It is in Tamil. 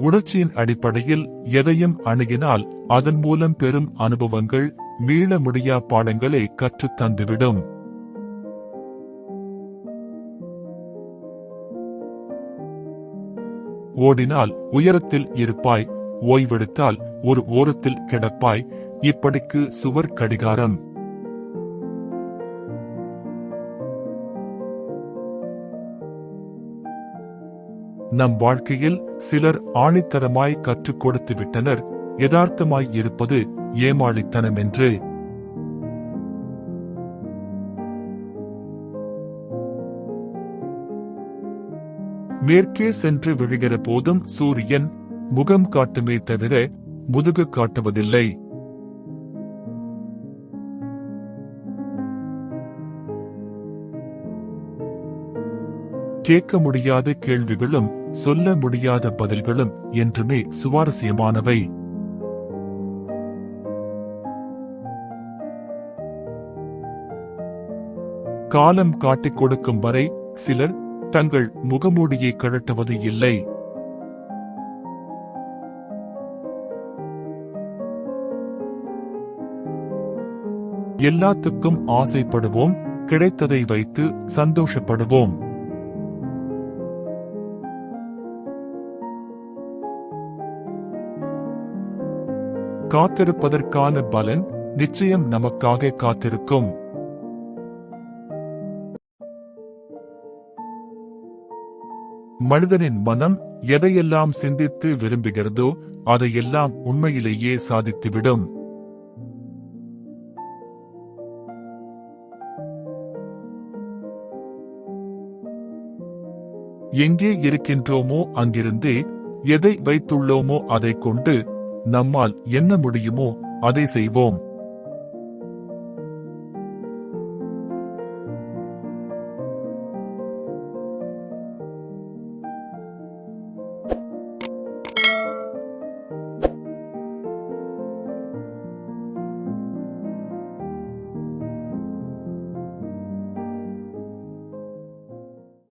உணர்ச்சியின் அடிப்படையில் எதையும் அணுகினால் அதன் மூலம் பெறும் அனுபவங்கள் மீள முடியா பாடங்களை கற்றுத் தந்துவிடும். ஓடினால் உயரத்தில் இருப்பாய், ஓய்வெடுத்தால் ஒரு ஓரத்தில் கிடப்பாய். இப்படிக்கு சுவர் கடிகாரம். நம் வாழ்க்கையில் சிலர் ஆணித்தரமாய் கற்றுக் கொடுத்து விட்டனர், யதார்த்தமாய் இருப்பது ஏமாளித்தனம் என்று. மேற்கே சென்று விழுகிற போதும் சூரியன் முகம் காட்டுமே தவிர முதுகு காட்டுவதில்லை. கேட்க முடியாத கேள்விகளும் சொல்ல முடியாத பதில்களும் என்றுமே சுவாரஸ்யமானவை. காலம் காட்டிக் கொடுக்கும் வரை சிலர் தங்கள் முகமூடியை கழட்டுவது இல்லை. எல்லாத்துக்கும் ஆசைப்படுவோம், கிடைத்ததை வைத்து சந்தோஷப்படுவோம். காத்திருப்பதற்கான பலன் நிச்சயம் நமக்காக காத்திருக்கும். மனிதனின் மனம் எதையெல்லாம் சிந்தித்து விரும்புகிறதோ அதையெல்லாம் உண்மையிலேயே சாதித்துவிடும். எங்கே இருக்கின்றோமோ அங்கிருந்தே எதை வைத்துள்ளோமோ அதை கொண்டு நம்மால் என்ன முடியுமோ அதை செய்வோம்.